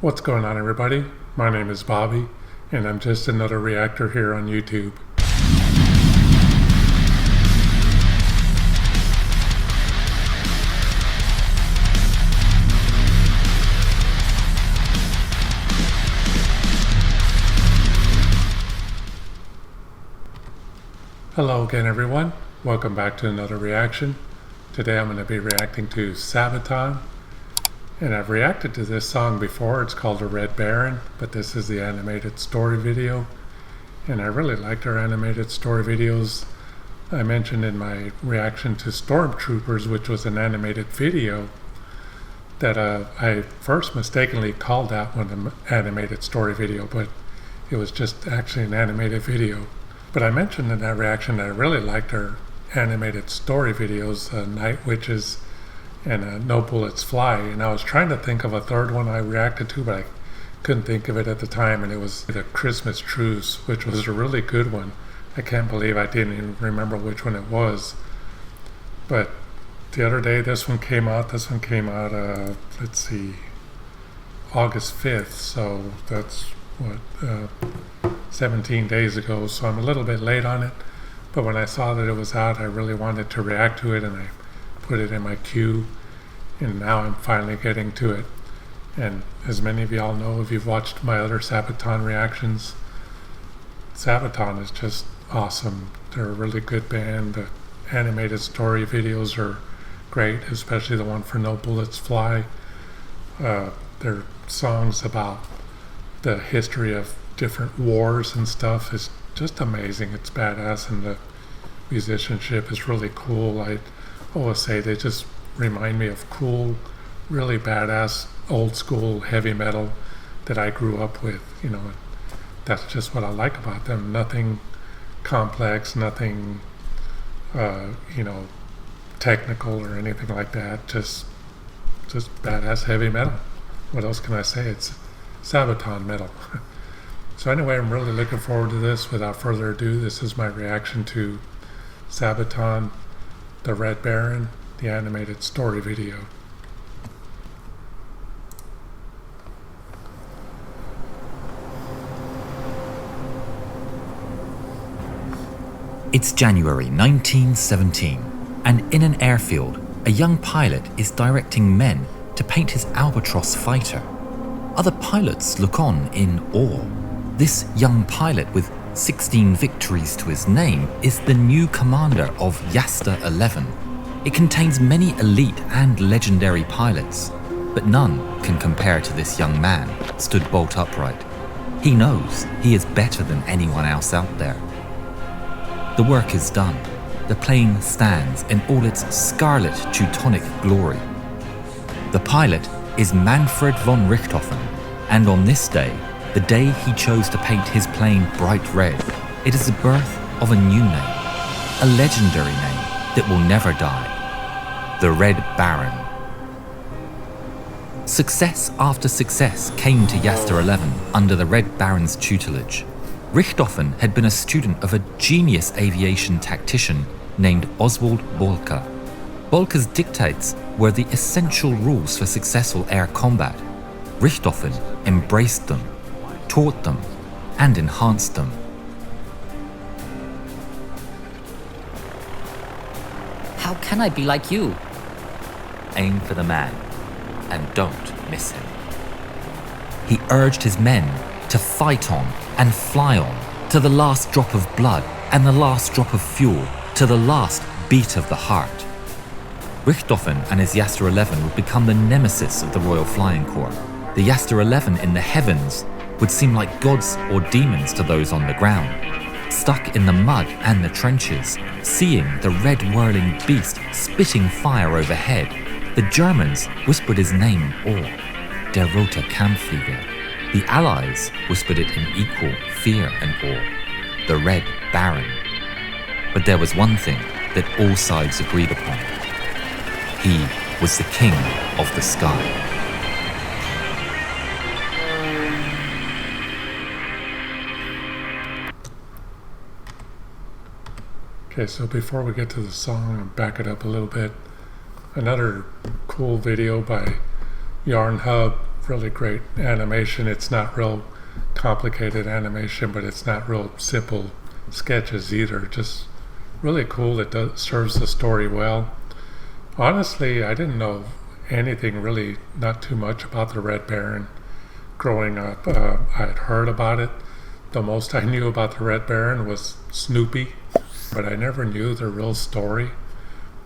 What's going on, everybody? My name is Bobby, and I'm just another reactor here on YouTube. Hello again, everyone. Welcome back to another reaction. Today I'm going to be reacting to Sabaton. And I've reacted to this song before. It's called The Red Baron, but this is the animated story video. And I really like their animated story videos. I mentioned in my reaction to Stormtroopers, which was an animated video, that I first mistakenly called that one an animated story video, but it was just actually an animated video. But I mentioned in that reaction that I really liked their animated story videos, Night Witches and No Bullets Fly. And I was trying to think of a third one I reacted to, but I couldn't think of it at the time, and it was The Christmas Truce, which was a really good one. I can't believe I didn't even remember which one it was. But the other day this one came out, let's see, August 5th, so that's what, 17 days ago, so I'm a little bit late on it. But when I saw that it was out, I really wanted to react to it, and I put it in my queue, and now I'm finally getting to it. And as many of y'all know, if you've watched my other Sabaton reactions, Sabaton is just awesome. They're a really good band. The animated story videos are great, especially the one for No Bullets Fly. Their songs about the history of different wars and stuff is just amazing. It's badass, and the musicianship is really cool. I always say they just remind me of cool, really badass old school heavy metal that I grew up with. You know, that's just what I like about them. Nothing complex, nothing technical or anything like that. Just badass heavy metal. What else can I say? It's Sabaton metal. So anyway, I'm really looking forward to this. Without further ado, this is my reaction to Sabaton, The Red Baron, the animated story video. It's January 1917, and in an airfield, a young pilot is directing men to paint his Albatross fighter. Other pilots look on in awe. This young pilot with 16 victories to his name is the new commander of Reactor 11. It contains many elite and legendary pilots, but none can compare to this young man stood bolt upright. He knows he is better than anyone else out there. The work is done. The plane stands in all its scarlet Teutonic glory. The pilot is Manfred von Richthofen, and on this day, the day he chose to paint his plane bright red, it is the birth of a new name, a legendary name that will never die, the Red Baron. Success after success came to Reactor 11 under the Red Baron's tutelage. Richthofen had been a student of a genius aviation tactician named Oswald Bohlke. Bohlke's dictates were the essential rules for successful air combat. Richthofen embraced them, taught them, and enhanced them. How can I be like you? Aim for the man, and don't miss him. He urged his men to fight on and fly on, to the last drop of blood and the last drop of fuel, to the last beat of the heart. Richthofen and his Reactor 11 would become the nemesis of the Royal Flying Corps. The Reactor 11 in the heavens would seem like gods or demons to those on the ground. Stuck in the mud and the trenches, seeing the red whirling beast spitting fire overhead, the Germans whispered his name in awe, Der Rote Kampfflieger. The Allies whispered it in equal fear and awe, the Red Baron. But there was one thing that all sides agreed upon. He was the king of the sky. Okay, so before we get to the song, I'll back it up a little bit. Another cool video by Yarn Hub, really great animation. It's not real complicated animation, but it's not real simple sketches either. Just really cool. It serves the story well. Honestly, I didn't know anything really, not too much about the Red Baron growing up. I had heard about it. The most I knew about the Red Baron was Snoopy, but I never knew the real story.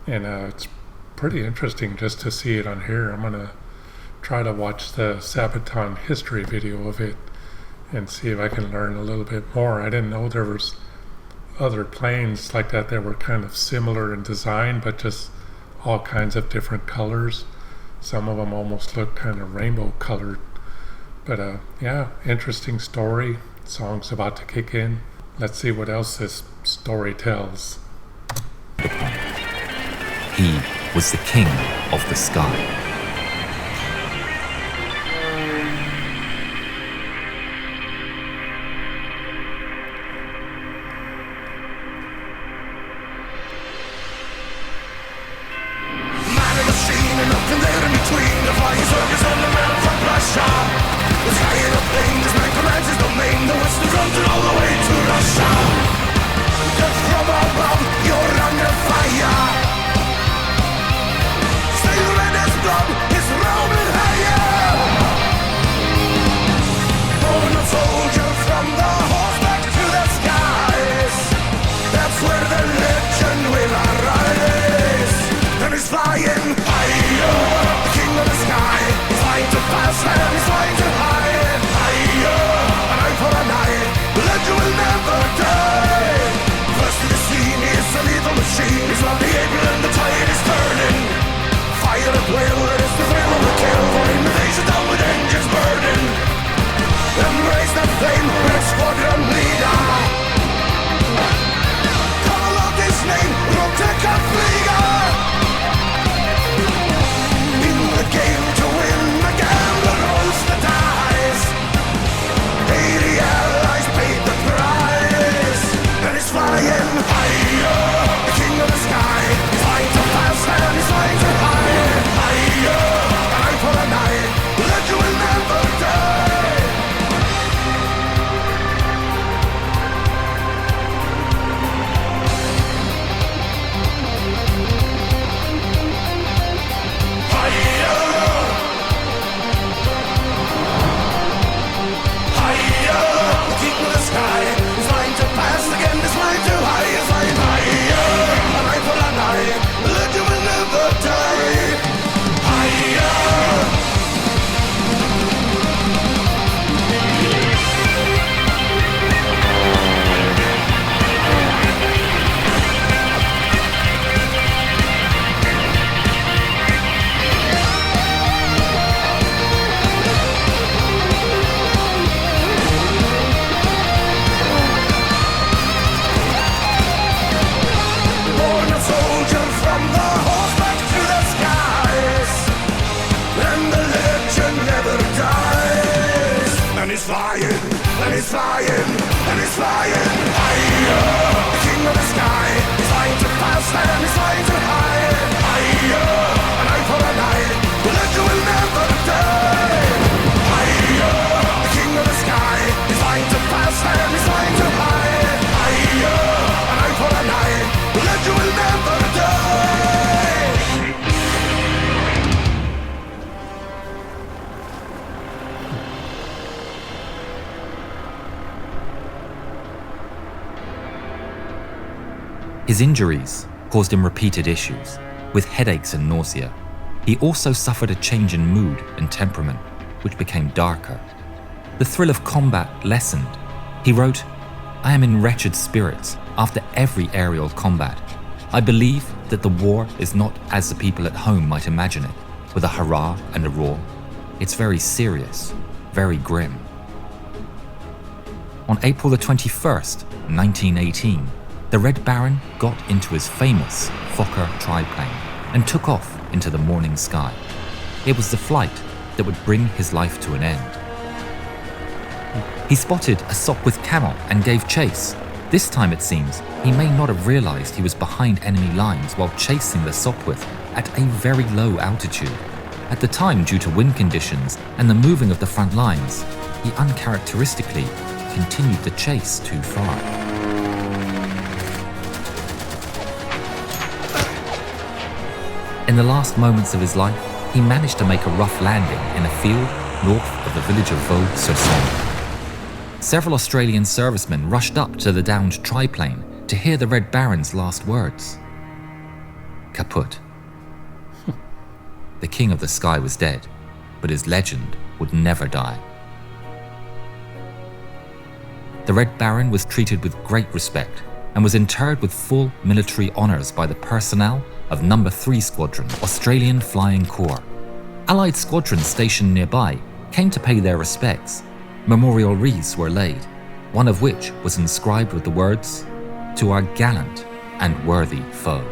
And it's pretty interesting just to see it on here. I'm going to try to watch the Sabaton history video of it and see if I can learn a little bit more. I didn't know there was other planes like that were kind of similar in design, but just all kinds of different colors. Some of them almost look kind of rainbow colored. But yeah, interesting story. Song's about to kick in. Let's see what else this story tells. He was the king of the sky. His injuries caused him repeated issues, with headaches and nausea. He also suffered a change in mood and temperament, which became darker. The thrill of combat lessened. He wrote, "I am in wretched spirits after every aerial combat. I believe that the war is not as the people at home might imagine it, with a hurrah and a roar. It's very serious, very grim." On April the 21st, 1918, the Red Baron got into his famous Fokker triplane and took off into the morning sky. It was the flight that would bring his life to an end. He spotted a Sopwith camel and gave chase. This time, it seems, he may not have realized he was behind enemy lines while chasing the Sopwith at a very low altitude. At the time, due to wind conditions and the moving of the front lines, he uncharacteristically continued the chase too far. In the last moments of his life, he managed to make a rough landing in a field north of the village of Vaux-sur-Somme. Several Australian servicemen rushed up to the downed triplane to hear the Red Baron's last words. Kaput. The King of the Sky was dead, but his legend would never die. The Red Baron was treated with great respect and was interred with full military honours by the personnel of No. 3 Squadron, Australian Flying Corps. Allied squadrons stationed nearby came to pay their respects. Memorial wreaths were laid, one of which was inscribed with the words, "To our gallant and worthy foe."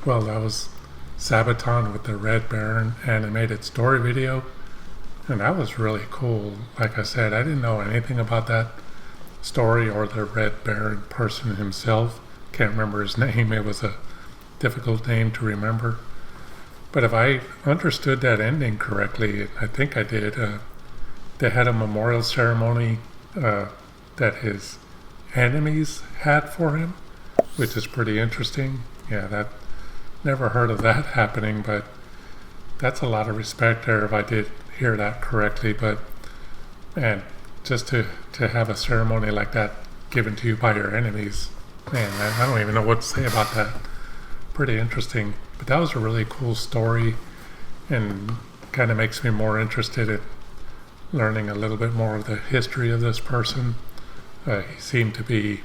Well, that was Sabaton with the Red Baron animated story video, and that was really cool. Like I said, I didn't know anything about that story or the Red Baron person himself. Can't remember his name. It was a difficult name to remember. But if I understood that ending correctly, I think I did, they had a memorial ceremony that his enemies had for him, which is pretty interesting. Yeah, that never heard of that happening, but that's a lot of respect there if I did hear that correctly. But man, just to have a ceremony like that given to you by your enemies, man, I don't even know what to say about that. Pretty interesting. But that was a really cool story, and kind of makes me more interested in learning a little bit more of the history of this person. He seemed to be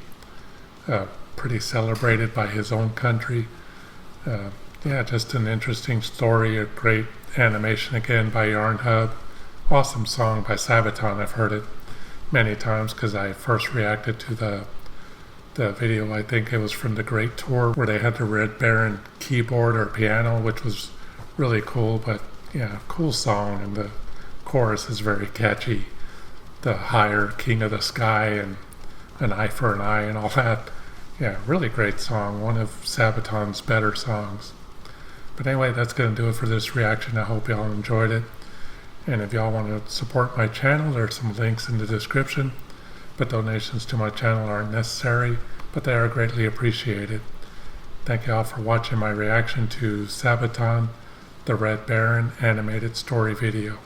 pretty celebrated by his own country. Yeah, just an interesting story, a great animation again by Yarn Hub. Awesome song by Sabaton. I've heard it many times because I first reacted to the video. I think it was from the Great Tour where they had the Red Baron keyboard or piano, which was really cool. But yeah, cool song, and the chorus is very catchy. The higher King of the Sky and an eye for an eye and all that. Yeah, really great song. One of Sabaton's better songs. But anyway, that's going to do it for this reaction. I hope y'all enjoyed it. And if y'all want to support my channel, there's some links in the description. But donations to my channel aren't necessary, but they are greatly appreciated. Thank y'all for watching my reaction to Sabaton, the Red Baron animated story video.